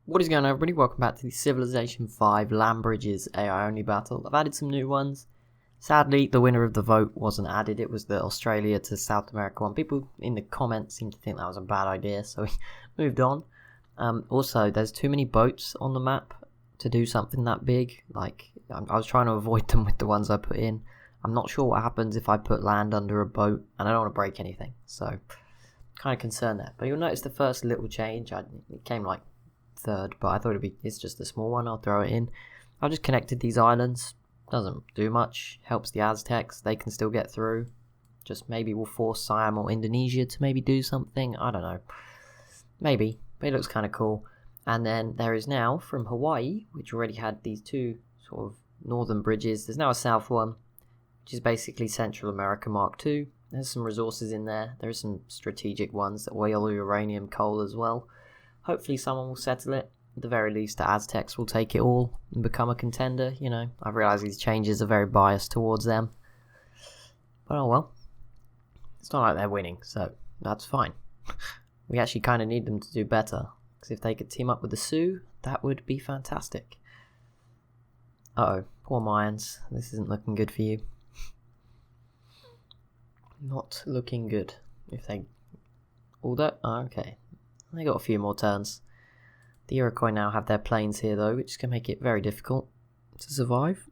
What is going on, everybody? Welcome back to the Civilization 5 Landbridges AI only battle. I've added some new ones. Sadly, the winner of the vote wasn't added. It was the Australia to South America one. People in the comments seemed to think that was a bad idea, so we moved on. Also, there's too many boats on the map to do something that big. I was trying to avoid them with the ones I put in. I'm not sure what happens if I put land under a boat, and I don't want to break anything, so kind of concerned there. But you'll notice the first little change. It came like third, but I thought it's just a small one. I'll throw it in. I just connected these islands. Doesn't do much. Helps the Aztecs. They can still get through. Just maybe we'll force Siam or Indonesia to maybe do something. I don't know. Maybe. But it looks kind of cool. And then there is now from Hawaii, which already had these two sort of northern bridges. There's now a south one, which is basically Central America Mark II. There's some resources in there. There's some strategic ones, oil, uranium, coal as well. Hopefully someone will settle it. At the very least, the Aztecs will take it all and become a contender. You know, I realise these changes are very biased towards them. But oh well. It's not like they're winning, so that's fine. We actually kind of need them to do better. Because if they could team up with the Sioux, that would be fantastic. Uh-oh, poor Mayans. This isn't looking good for you. Not looking good. If they... Although... Oh, okay. They got a few more turns. The Iroquois now have their planes here though, which is going to make it very difficult to survive.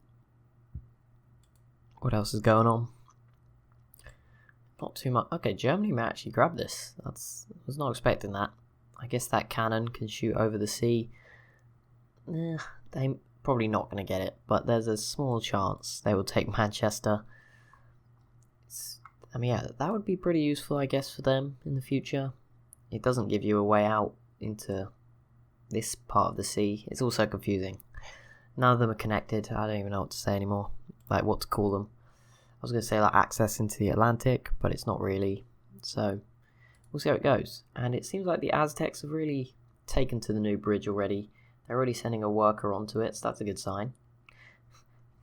What else is going on? Not too much. Okay, Germany may actually grab this. I was not expecting that. I guess that cannon can shoot over the sea. They're probably not going to get it, but there's a small chance they will take Manchester. Yeah, that would be pretty useful, I guess, for them in the future. It doesn't give you a way out into this part of the sea. It's also confusing. None of them are connected. I don't even know what to say anymore. Like, what to call them. I was going to say, like, access into the Atlantic, but it's not really. So, we'll see how it goes. And it seems like the Aztecs have really taken to the new bridge already. They're already sending a worker onto it, so that's a good sign.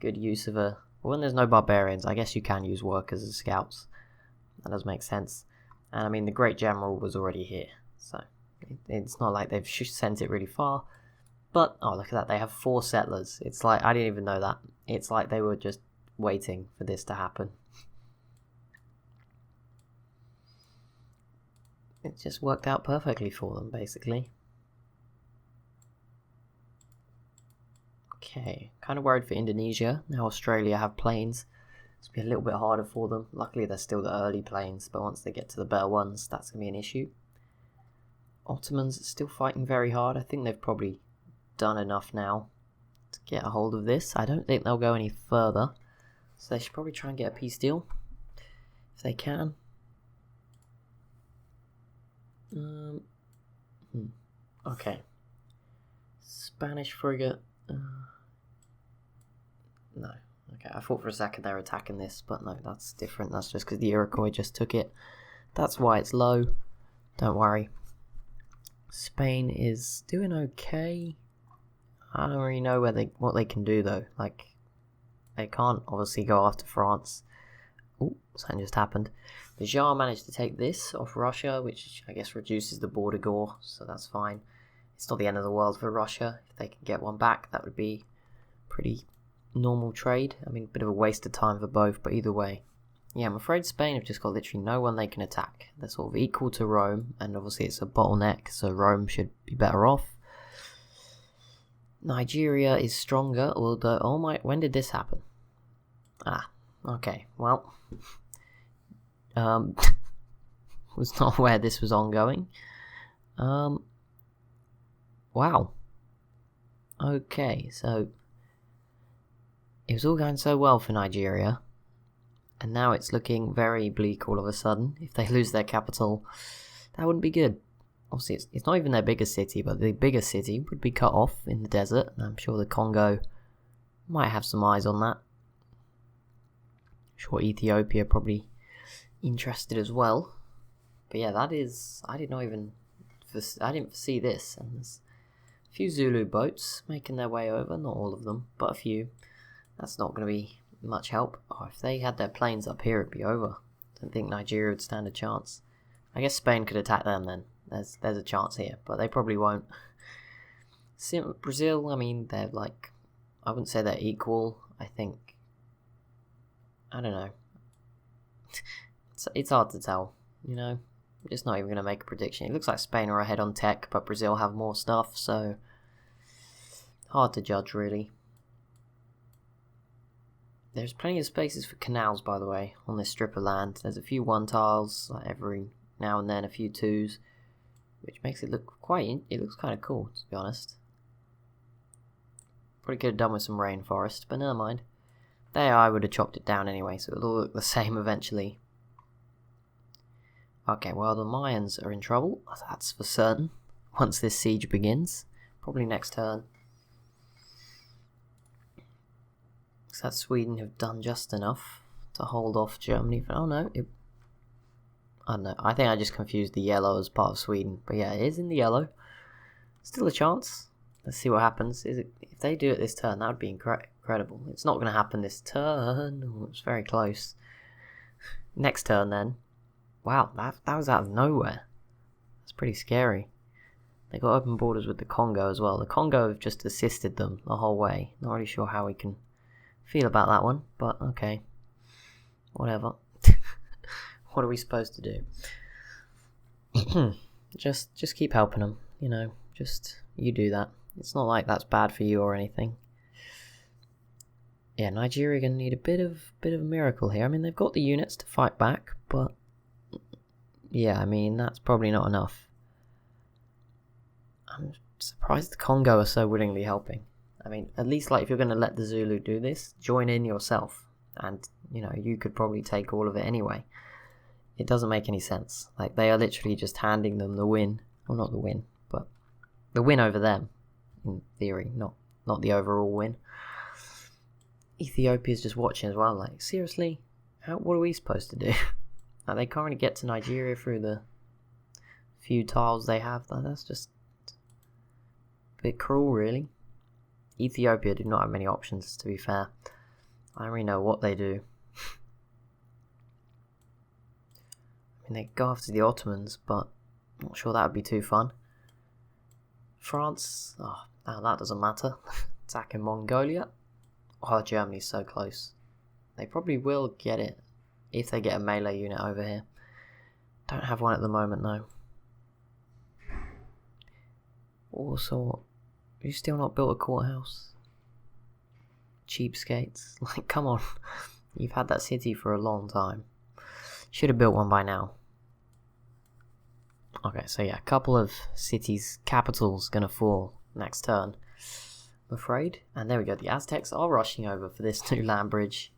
Good use of a... Well, when there's no barbarians, I guess you can use workers as scouts. That does make sense. And I mean, the Great General was already here, so it's not like they've sent it really far. But, oh, look at that, they have 4 settlers. It's like, I didn't even know that. It's like they were just waiting for this to happen. It just worked out perfectly for them, basically. Okay, kind of worried for Indonesia. Now Australia have planes. It's going to be a little bit harder for them. Luckily, they're still the early planes, but once they get to the better ones, that's going to be an issue. Ottomans are still fighting very hard. I think they've probably done enough now to get a hold of this. I don't think they'll go any further, so they should probably try and get a peace deal if they can. Okay. Spanish frigate. No. Okay, I thought for a second they were attacking this, but no, that's different. That's just because the Iroquois just took it. That's why it's low. Don't worry. Spain is doing okay. I don't really know what they can do though. Like, they can't obviously go after France. Oh, something just happened. The Tsar managed to take this off Russia, which I guess reduces the border gore, so that's fine. It's not the end of the world for Russia. If they can get one back, that would be pretty normal trade. I mean, a bit of a waste of time for both, but either way. Yeah, I'm afraid Spain have just got literally no one they can attack. They're sort of equal to Rome, and obviously it's a bottleneck, so Rome should be better off. Nigeria is stronger, although, oh my, when did this happen? Ah, okay, well, was not aware this was ongoing. Wow. Okay, so it was all going so well for Nigeria, and now it's looking very bleak all of a sudden. If they lose their capital, that wouldn't be good. Obviously, it's not even their biggest city, but the biggest city would be cut off in the desert, and I'm sure the Congo might have some eyes on that. I'm sure Ethiopia probably interested as well. But yeah, that is... I didn't foresee this, and there's a few Zulu boats making their way over, not all of them, but a few. That's not going to be much help. Oh, if they had their planes up here, it'd be over. I don't think Nigeria would stand a chance. I guess Spain could attack them then. There's a chance here, but they probably won't. Brazil, I mean, they're like, I wouldn't say they're equal. I think, I don't know. It's hard to tell, you know. I'm just not even going to make a prediction. It looks like Spain are ahead on tech, but Brazil have more stuff, so hard to judge, really. There's plenty of spaces for canals, by the way, on this strip of land. There's a few 1 tiles, like every now and then a few 2s, which makes it look it looks kind of cool, to be honest. Probably could have done with some rainforest, but never mind. There, I would have chopped it down anyway, so it'll all look the same eventually. Okay, well, the Mayans are in trouble, that's for certain, once this siege begins. Probably next turn. Because that Sweden have done just enough to hold off Germany. Oh no, I don't know, I think I just confused the yellow as part of Sweden. But yeah, it is in the yellow. Still a chance. Let's see what happens. If they do it this turn, that would be incredible. It's not going to happen this turn. Oh, it's very close. Next turn then. Wow, that was out of nowhere. That's pretty scary. They got open borders with the Congo as well. The Congo have just assisted them the whole way. Not really sure how we can feel about that one, but okay. Whatever. What are we supposed to do? just keep helping them, you know. Just you do that. It's not like that's bad for you or anything. Yeah, Nigeria gonna need a bit of a miracle here. I mean, they've got the units to fight back, but yeah, I mean that's probably not enough. I'm surprised the Congo are so willingly helping. I mean, at least like if you're gonna let the Zulu do this, join in yourself, and you know you could probably take all of it anyway. It doesn't make any sense. Like they are literally just handing them the win, well not the win, but the win over them, in theory, not the overall win. Ethiopia's just watching as well, like, seriously? What are we supposed to do? Like, they can't really get to Nigeria through the few tiles they have. That's just a bit cruel, really. Ethiopia do not have many options, to be fair. I don't really know what they do. I mean, they go after the Ottomans, but I'm not sure that would be too fun. France, oh, that doesn't matter. Attacking Mongolia. Oh, Germany's so close. They probably will get it if they get a melee unit over here. Don't have one at the moment, though. Also, you still not built a courthouse? Cheapskates. Like, come on. You've had that city for a long time. Should have built one by now. Okay, so yeah, a couple of cities' capitals gonna fall next turn, I'm afraid. And there we go, the Aztecs are rushing over for this new land bridge.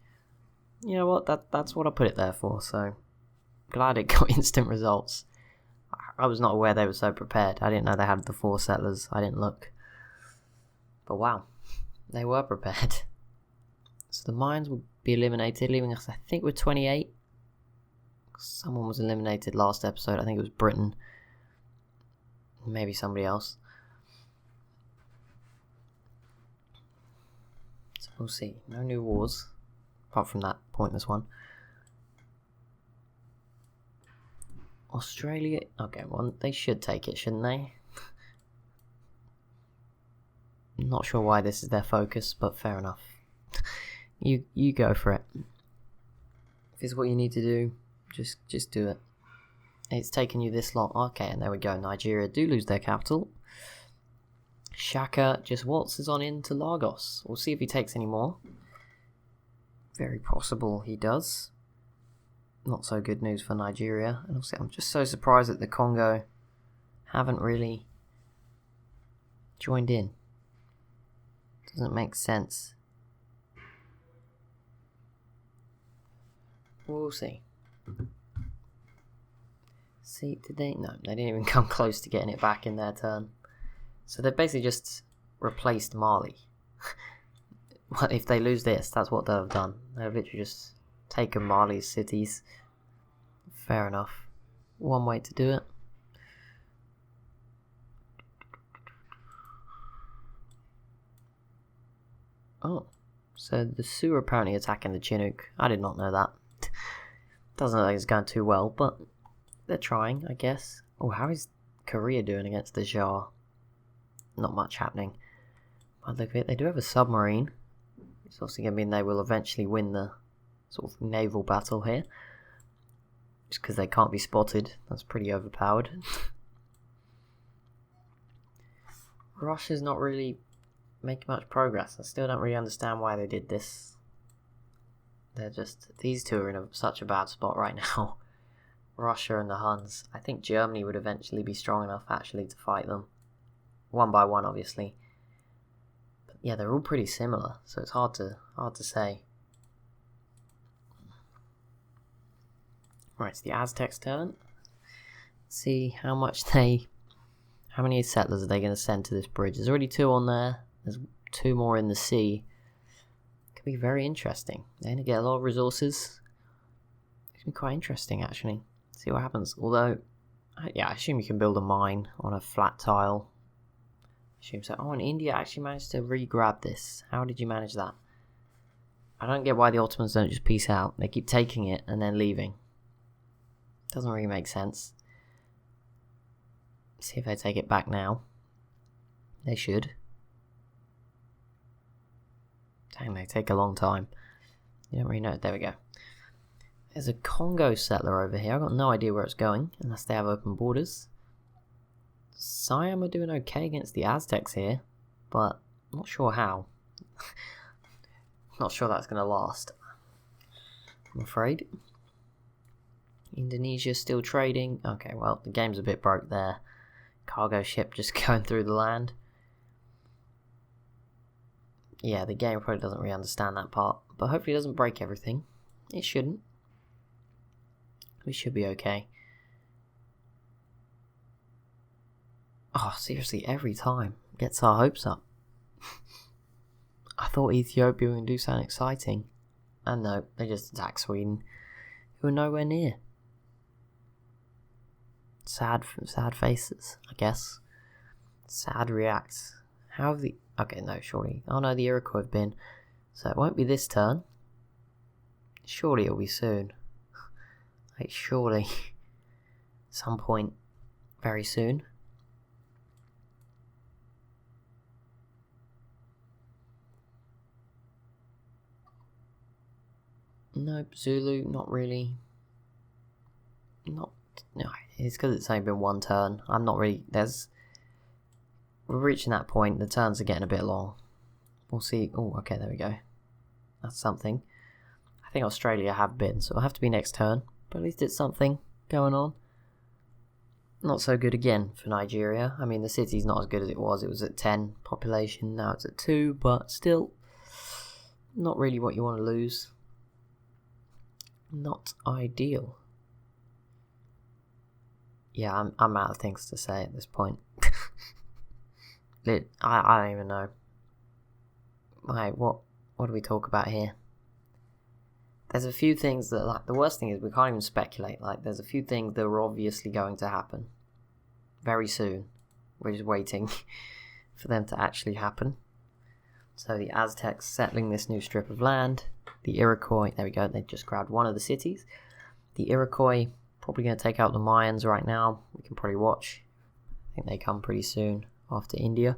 You know what, that's what I put it there for, so glad it got instant results. I was not aware they were so prepared. I didn't know they had the 4 settlers. I didn't look. But wow, they were prepared. So the mines will be eliminated, leaving us, I think, with 28. Someone was eliminated last episode. I think it was Britain. Maybe somebody else. So we'll see. No new wars. Apart from that pointless one. Australia. Okay, well, they should take it, shouldn't they? I'm not sure why this is their focus, but fair enough. You go for it. If this is what you need to do, just do it. It's taken you this long. Okay, and there we go. Nigeria do lose their capital. Shaka just waltzes on into Lagos. We'll see if he takes any more. Very possible he does. Not so good news for Nigeria. And also, I'm just so surprised that the Congo haven't really joined in. Doesn't make sense. We'll see. See, did they? No, they didn't even come close to getting it back in their turn. So they've basically just replaced Mali. Well, if they lose this, that's what they'll have done. They've literally just taken Mali's cities. Fair enough. One way to do it. Oh, so the Sioux are apparently attacking the Chinook. I did not know that. Doesn't look like it's going too well, but they're trying, I guess. Oh, how is Korea doing against the Jar? not much happening. By the look of it, they do have a submarine. It's also going to mean they will eventually win the sort of naval battle here. Just because they can't be spotted. That's pretty overpowered. Russia's not really making much progress. I still don't really understand why they did this. They're just... These two are in such a bad spot right now. Russia and the Huns. I think Germany would eventually be strong enough actually to fight them. One by one, obviously. But yeah, they're all pretty similar, so it's hard to say. Right, it's the Aztecs' turn. Let's see how many settlers are they going to send to this bridge? There's already 2 on there. There's 2 more in the sea. Could be very interesting. They're going to get a lot of resources. It's going to be quite interesting, actually. See what happens. Although, yeah, I assume you can build a mine on a flat tile. I assume so. Oh, and India actually managed to re-grab this. How did you manage that? I don't get why the Ottomans don't just peace out. They keep taking it and then leaving. Doesn't really make sense. See if they take it back now. They should. Dang, they take a long time. You don't really know. There we go. There's a Congo settler over here. I've got no idea where it's going, unless they have open borders. Siam are doing okay against the Aztecs here, but not sure how. Not sure that's going to last, I'm afraid. Indonesia still trading. Okay, well, the game's a bit broke there. Cargo ship just going through the land. Yeah, the game probably doesn't really understand that part, but hopefully it doesn't break everything. It shouldn't. We should be okay. Oh, seriously, every time. Gets our hopes up. I thought Ethiopia would do something exciting. And no, they just attacked Sweden, who are nowhere near. Sad faces, I guess. Sad reacts. How have the... Okay, no, surely. Oh no, the Iroquois have been. So it won't be this turn. Surely it'll be soon. Like, surely. Some point. Very soon. Nope, Zulu, not really. No, it's because it's only been 1 turn. I'm not really... We're reaching that point. The turns are getting a bit long. We'll see. Oh, okay, there we go. That's something. I think Australia have been, so it'll have to be next turn. But at least it's something going on. Not so good again for Nigeria. I mean, the city's not as good as it was. It was at 10 population. Now it's at 2, but still not really what you want to lose. Not ideal. Yeah, I'm out of things to say at this point. I don't even know. Like, what do we talk about here? There's a few things that, like, the worst thing is we can't even speculate. Like, there's a few things that are obviously going to happen very soon. We're just waiting for them to actually happen. So the Aztecs settling this new strip of land. The Iroquois, there we go, they just grabbed one of the cities. The Iroquois probably going to take out the Mayans right now. We can probably watch. I think they come pretty soon after India.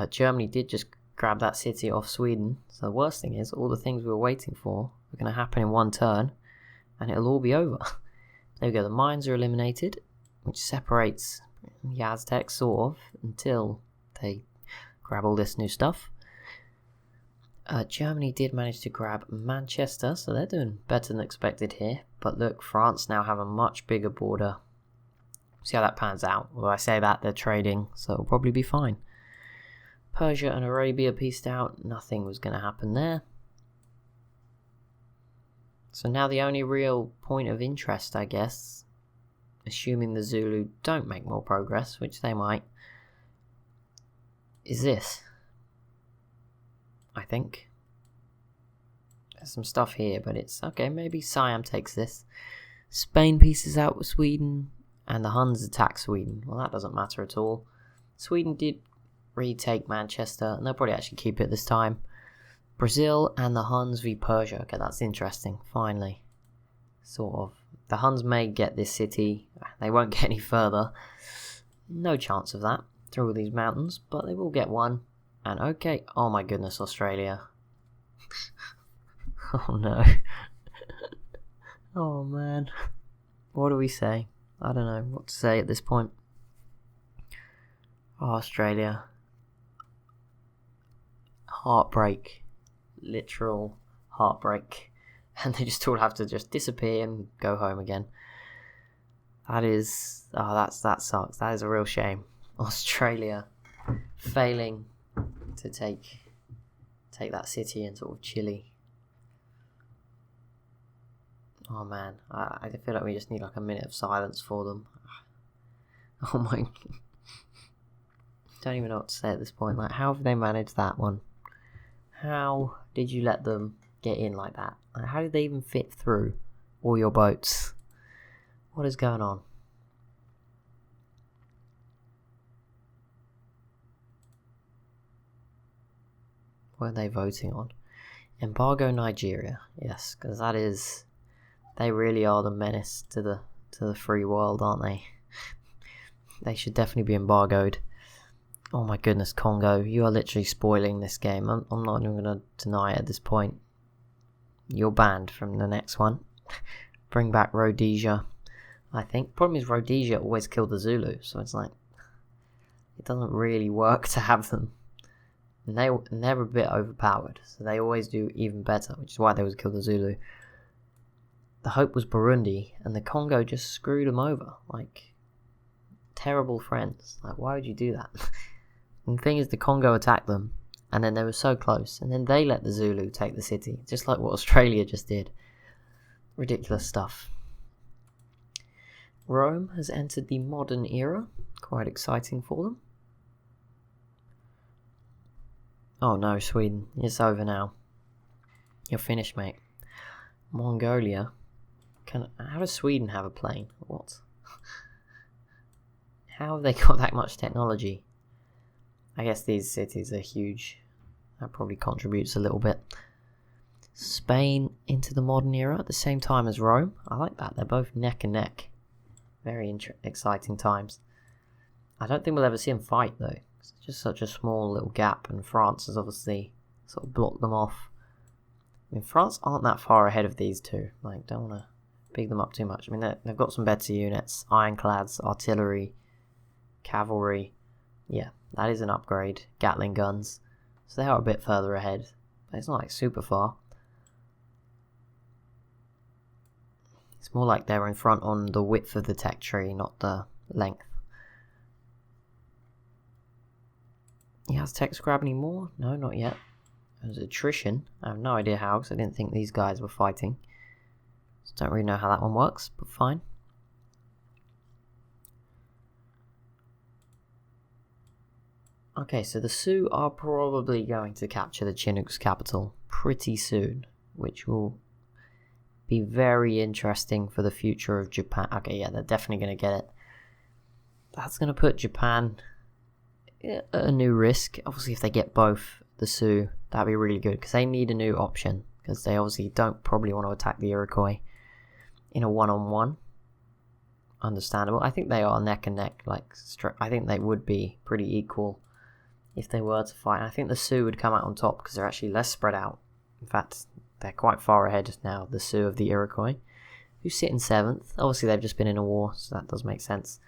Germany did just grab that city off Sweden. So the worst thing is, all the things we were waiting for are going to happen in 1 turn, and it'll all be over. There we go, the mines are eliminated, which separates the Aztecs, sort of, until they grab all this new stuff. Germany did manage to grab Manchester, so they're doing better than expected here. But look, France now have a much bigger border. See how that pans out. Although I say that, they're trading, so it'll probably be fine. Persia and Arabia pieced out. Nothing was going to happen there. So now the only real point of interest, I guess, assuming the Zulu don't make more progress, which they might, is this. I think. There's some stuff here, but it's okay. Maybe Siam takes this. Spain pieces out with Sweden, and the Huns attack Sweden. Well, that doesn't matter at all. Sweden did retake Manchester, and they'll probably actually keep it this time. Brazil and the Huns v Persia. Okay, that's interesting. Finally. Sort of. The Huns may get this city. They won't get any further. No chance of that through all these mountains, but they will get one. And okay, oh my goodness, Australia. Oh no. Oh man. What do we say? I don't know what to say at this point. Oh, Australia. Heartbreak. Literal heartbreak. And they just all have to just disappear and go home again. That sucks. That is a real shame. Australia failing to take that city in sort of Chile. Oh man, I feel like we just need like a minute of silence for them. Oh my, don't even know what to say at this point. Like, how have they managed that one? How did you let them get in like that? Like, how did they even fit through all your boats? What is going on? What are they voting on? Embargo Nigeria. Yes, because that is... They really are the menace to the free world, aren't they? They should definitely be embargoed. Oh my goodness, Congo, you are literally spoiling this game. I'm not even going to deny it at this point. You're banned from the next one. Bring back Rhodesia, I think. Problem is Rhodesia always killed the Zulu, so it's like... It doesn't really work to have them. And they're a bit overpowered, so they always do even better, which is why they always kill the Zulu. The hope was Burundi, and the Congo just screwed them over. Like, terrible friends. Like, why would you do that? And the thing is, the Congo attacked them, and then they were so close, and then they let the Zulu take the city, just like what Australia just did. Ridiculous stuff. Rome has entered the modern era. Quite exciting for them. Oh no, Sweden. It's over now. You're finished, mate. Mongolia. How does Sweden have a plane? What? How have they got that much technology? I guess these cities are huge. That probably contributes a little bit. Spain into the modern era at the same time as Rome. I like that. They're both neck and neck. Very exciting times. I don't think we'll ever see them fight though. It's just such a small little gap, and France has obviously sort of blocked them off. I mean, France aren't that far ahead of these two. Like, don't want to big them up too much. I mean, they've got some better units. Ironclads, artillery, cavalry. Yeah, that is an upgrade. Gatling guns. So they are a bit further ahead. But it's not like super far. It's more like they're in front on the width of the tech tree, not the length. Yeah, has Tex grab any more? No, not yet. There's attrition. I have no idea how, because I didn't think these guys were fighting. Just don't really know how that one works, but fine. Okay, so the Sioux are probably going to capture the Chinook's capital pretty soon, which will be very interesting for the future of Japan. Okay, yeah, they're definitely going to get it. That's going to put Japan at a new risk. Obviously, if they get both the Sioux, that'd be really good, because they need a new option, because they obviously don't probably want to attack the Iroquois in a one-on-one. Understandable. I think they are neck and neck. Like, I think they would be pretty equal if they were to fight. And I think the Sioux would come out on top, because they're actually less spread out. In fact, they're quite far ahead now, the Sioux of the Iroquois, who sit in 7th. Obviously, they've just been in a war, so that does make sense.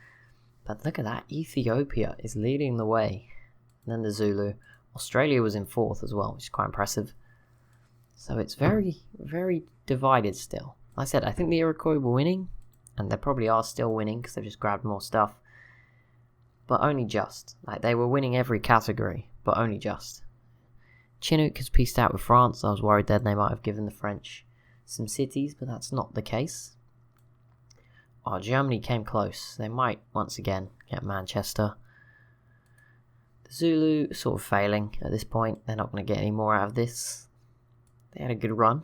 But look at that, Ethiopia is leading the way. And then the Zulu. Australia was in 4th as well, which is quite impressive. So it's very, very divided still. Like I said, I think the Iroquois were winning, and they probably are still winning, because they've just grabbed more stuff. But only just. Like, they were winning every category, but only just. Chinook has pieced out with France. I was worried that they might have given the French some cities, but that's not the case. Oh, Germany came close. They might, once again, get Manchester. The Zulu sort of failing at this point. They're not going to get any more out of this. They had a good run.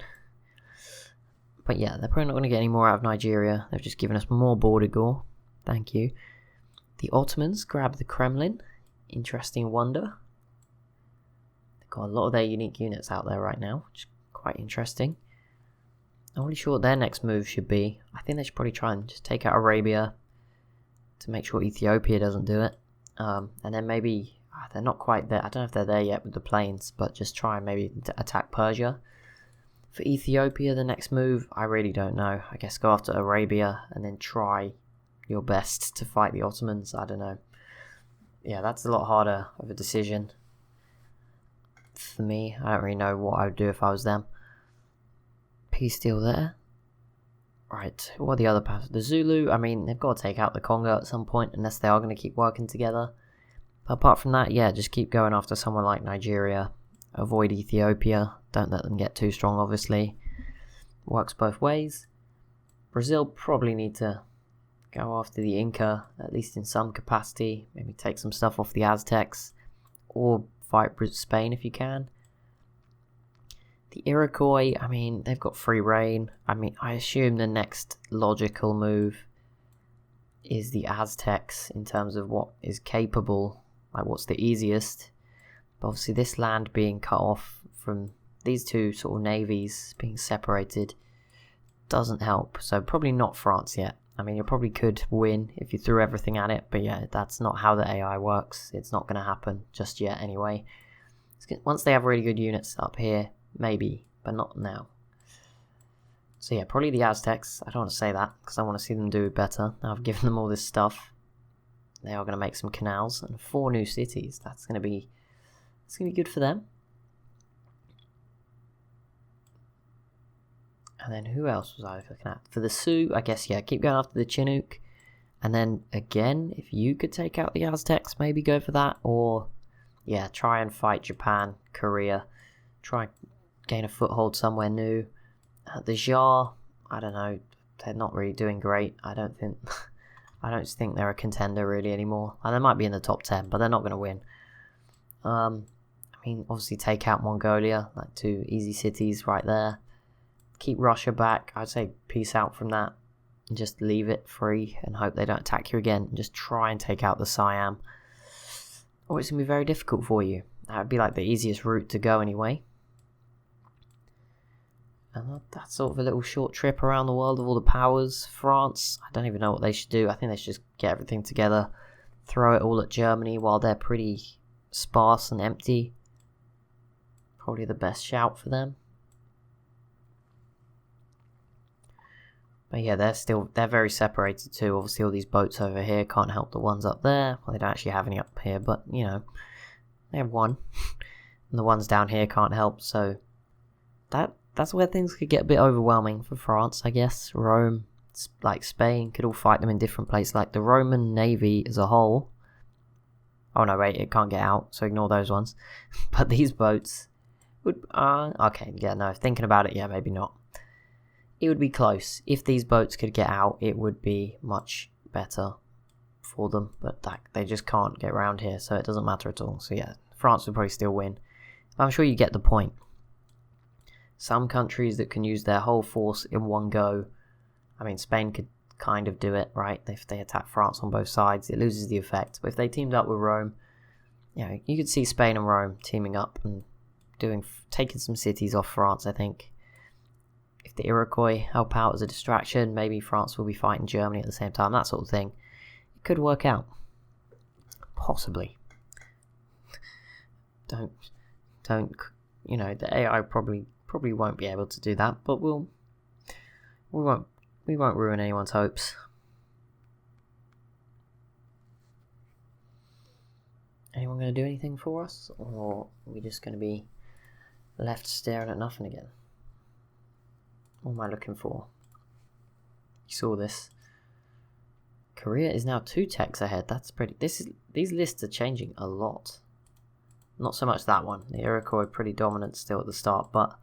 But yeah, they're probably not going to get any more out of Nigeria. They've just given us more border gore. Thank you. The Ottomans grabbed the Kremlin. Interesting wonder. They've got a lot of their unique units out there right now, which is quite interesting. I'm not really sure what their next move should be. I think they should probably try and just take out Arabia. to make sure Ethiopia doesn't do it. And then maybe, they're not quite there, I don't know if they're there yet with the planes, but just try and maybe attack Persia. For Ethiopia, the next move, I really don't know. I guess go after Arabia and then try your best to fight the Ottomans. I don't know. Yeah, that's a lot harder of a decision for me. I don't really know what I would do if I was them. Peace deal there. Right, what are the other powers? The Zulu, I mean, they've got to take out the Congo at some point, unless they are going to keep working together. But apart from that, yeah, just keep going after someone like Nigeria. Avoid Ethiopia. Don't let them get too strong, obviously. Works both ways. Brazil probably need to go after the Inca, at least in some capacity. Maybe take some stuff off the Aztecs. Or fight Spain if you can. The Iroquois, I mean, they've got free reign. I mean, I assume the next logical move is the Aztecs in terms of what is capable, like what's the easiest. But obviously this land being cut off from these two sort of navies being separated doesn't help. So probably not France yet. I mean, you probably could win if you threw everything at it, but yeah, that's not how the AI works. It's not going to happen just yet anyway. Once they have really good units up here, maybe, but not now. So yeah, probably the Aztecs. I don't want to say that because I want to see them do better. Now I've given them all this stuff. They are going to make some canals and 4 new cities. That's going to be good for them. And then who else was I looking at? For the Sioux, I guess, yeah, keep going after the Chinook. And then again, if you could take out the Aztecs, maybe go for that. Or yeah, try and fight Japan, Korea. Try and gain a foothold somewhere new. The Jar, I don't know, they're not really doing great. I don't think they're a contender really anymore. And they might be in the top 10, but they're not going to win. I mean, obviously take out Mongolia, like 2 easy cities right there. Keep Russia back. I'd say peace out from that. And just leave it free and hope they don't attack you again. And just try and take out the Siam. Or it's going to be very difficult for you. That would be like the easiest route to go anyway. And that's sort of a little short trip around the world of all the powers. France, I don't even know what they should do. I think they should just get everything together. Throw it all at Germany while they're pretty sparse and empty. Probably the best shout for them. But yeah, they're very separated too. Obviously all these boats over here can't help the ones up there. Well, they don't actually have any up here, but you know, they have one. And the ones down here can't help, so that's where things could get a bit overwhelming for France, I guess. Rome, like Spain, could all fight them in different places. Like the Roman navy as a whole. Oh no, wait, it can't get out, so ignore those ones. But these boats would... okay, yeah, no, thinking about it, yeah, maybe not. It would be close. If these boats could get out, it would be much better for them. But they just can't get around here, so it doesn't matter at all. So yeah, France would probably still win. But I'm sure you get the point. Some countries that can use their whole force in one go. I mean, Spain could kind of do it, right? If they attack France on both sides, it loses the effect. But if they teamed up with Rome, you know, you could see Spain and Rome teaming up and taking some cities off France, I think. If the Iroquois help out as a distraction, maybe France will be fighting Germany at the same time, that sort of thing. It could work out. Possibly. Don't, you know, the AI probably won't be able to do that, but we won't ruin anyone's hopes. Anyone going to do anything for us, or are we just going to be left staring at nothing again? What am I looking for? You saw this. Korea is now 2 techs ahead. That's pretty. These lists are changing a lot. Not so much that one. The Iroquois pretty dominant still at the start, but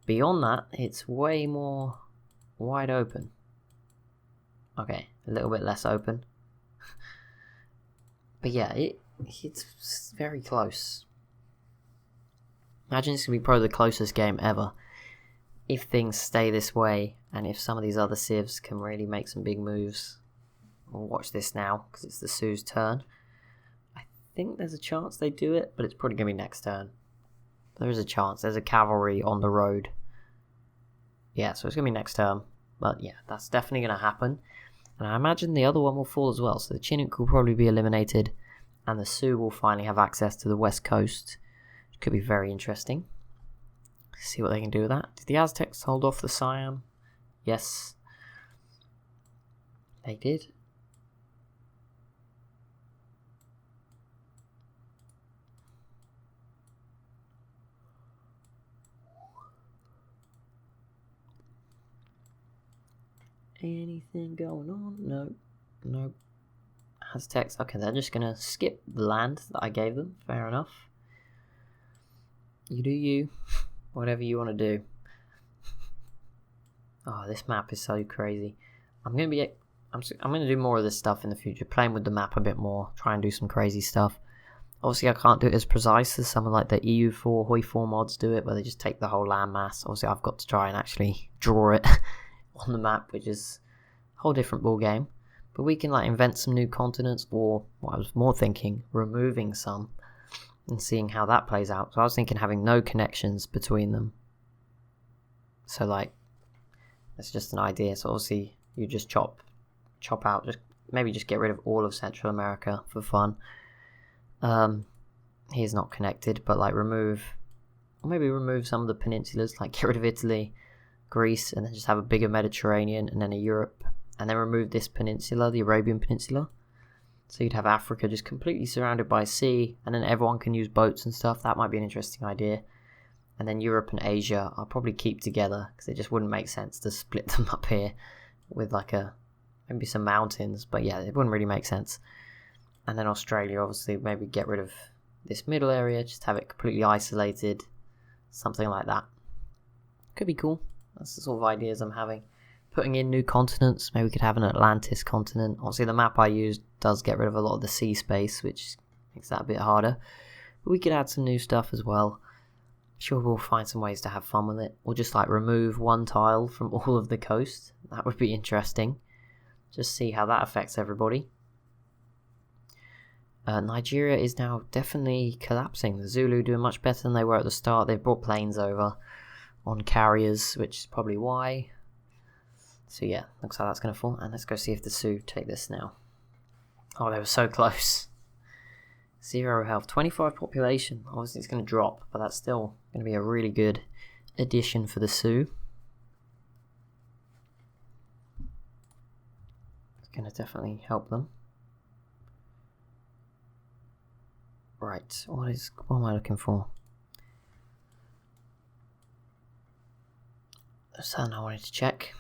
beyond that, it's way more wide open. Okay, a little bit less open. But yeah, it's very close. Imagine this could be probably the closest game ever. If things stay this way, and if some of these other civs can really make some big moves. We'll watch this now, because it's the Sioux's turn. I think there's a chance they do it, but it's probably going to be next turn. There is a chance. There's a cavalry on the road. Yeah, so it's going to be next turn. But yeah, that's definitely going to happen. And I imagine the other one will fall as well. So the Chinook will probably be eliminated, and the Sioux will finally have access to the west coast. Which could be very interesting. See what they can do with that. Did the Aztecs hold off the Siam? Yes. They did. Anything going on? No. Nope. Aztecs. Okay, they're just gonna skip the land that I gave them. Fair enough. You do you. Whatever you want to do. Oh, this map is so crazy. I'm gonna do more of this stuff in the future. Playing with the map a bit more. Try and do some crazy stuff. Obviously, I can't do it as precise as some of like the EU4, Hoi4 mods do it, where they just take the whole landmass. Obviously, I've got to try and actually draw it on the map, which is a whole different ball game. But we can like invent some new continents, or what I was more thinking, removing some and seeing how that plays out. So I was thinking having no connections between them. So like, that's just an idea. So obviously, you just chop out, maybe just get rid of all of Central America for fun. He's not connected, but like remove some of the peninsulas, like get rid of Italy, Greece, and then just have a bigger Mediterranean and then a Europe, and then remove this peninsula, the Arabian Peninsula. So you'd have Africa just completely surrounded by sea, and then everyone can use boats and stuff. That might be an interesting idea. And then Europe and Asia I'll probably keep together, because it just wouldn't make sense to split them up here with like maybe some mountains, but yeah, it wouldn't really make sense. And then Australia, obviously, maybe get rid of this middle area, just have it completely isolated, something like that. Could be cool. That's the sort of ideas I'm having. Putting in new continents, maybe we could have an Atlantis continent. Obviously, the map I used does get rid of a lot of the sea space, which makes that a bit harder. But we could add some new stuff as well. I'm sure we'll find some ways to have fun with it. Or just like remove one tile from all of the coast. That would be interesting. Just see how that affects everybody. Nigeria is now definitely collapsing. The Zulu doing much better than they were at the start. They've brought planes over on carriers, which is probably why. So yeah, looks like that's going to fall. And let's go see if the Sioux take this now. Oh, they were so close. 0 health, 25 population. Obviously it's going to drop, but that's still going to be a really good addition for the Sioux. It's going to definitely help them. Right, what am I looking for? That's something I wanted to check.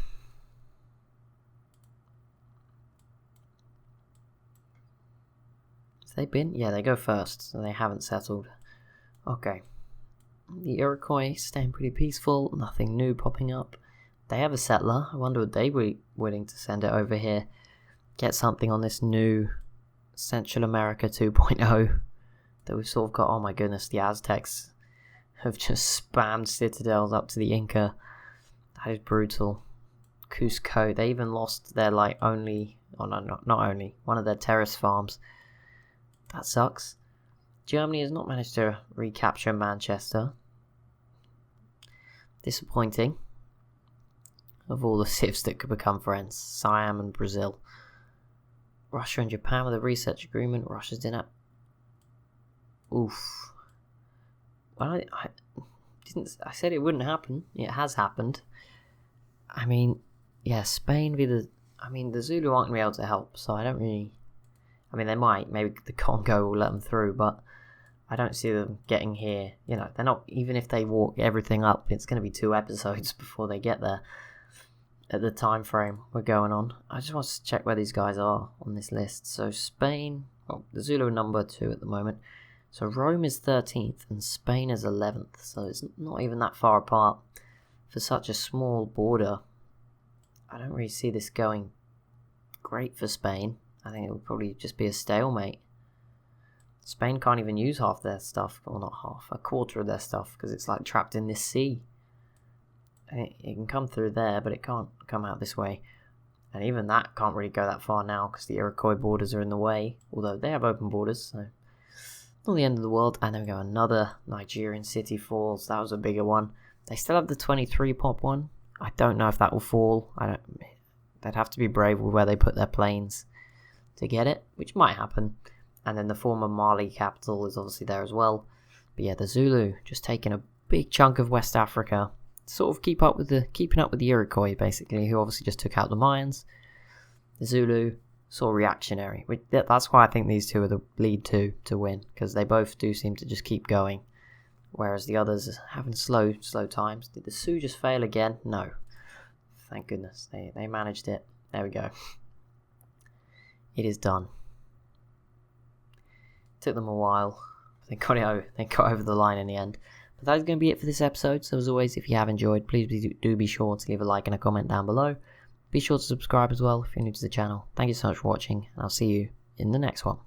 Have they been? Yeah, they go first, so they haven't settled. Okay. The Iroquois staying pretty peaceful, nothing new popping up. They have a settler. I wonder would they be willing to send it over here? Get something on this new Central America 2.0. That we've sort of got. Oh my goodness, the Aztecs have just spammed citadels up to the Inca. That is brutal. Cusco, they even lost their not only, one of their terrace farms. That sucks. Germany has not managed to recapture Manchester. Disappointing. Of all the civs that could become friends, Siam and Brazil. Russia and Japan with a research agreement. Russia's dinner. Oof. Well, I said it wouldn't happen. It has happened. I mean, yeah, Spain the Zulu aren't going to be able to help, so I don't really... I mean, they might. Maybe the Congo will let them through, but I don't see them getting here. You know, they're not... Even if they walk everything up, it's going to be 2 episodes before they get there at the time frame we're going on. I just want to check where these guys are on this list. So Spain... Well, the Zulu are number 2 at the moment. So Rome is 13th and Spain is 11th, so it's not even that far apart. For such a small border, I don't really see this going great for Spain. I think it would probably just be a stalemate. Spain can't even use half their stuff, or not half, a quarter of their stuff, because it's like trapped in this sea. And it can come through there, but it can't come out this way. And even that can't really go that far now, because the Iroquois borders are in the way, although they have open borders, so... Not the end of the world. And then we go another Nigerian city falls. That was a bigger one. They still have the 23 pop one. I don't know if that will fall. They'd have to be brave with where they put their planes to get it, which might happen. And then the former Mali capital is obviously there as well. But yeah, the Zulu just taking a big chunk of West Africa, sort of keeping up with the Iroquois, basically, who obviously just took out the Mayans. The Zulu, sort of reactionary. That's why I think these two are the lead two to win, because they both do seem to just keep going, whereas the others are having slow times. Did the Sioux just fail again? No. Thank goodness. They managed it. There we go. It is done. Took them a while. They got over the line in the end. But that is going to be it for this episode. So as always, if you have enjoyed, please do be sure to leave a like and a comment down below. Be sure to subscribe as well if you're new to the channel. Thank you so much for watching, and I'll see you in the next one.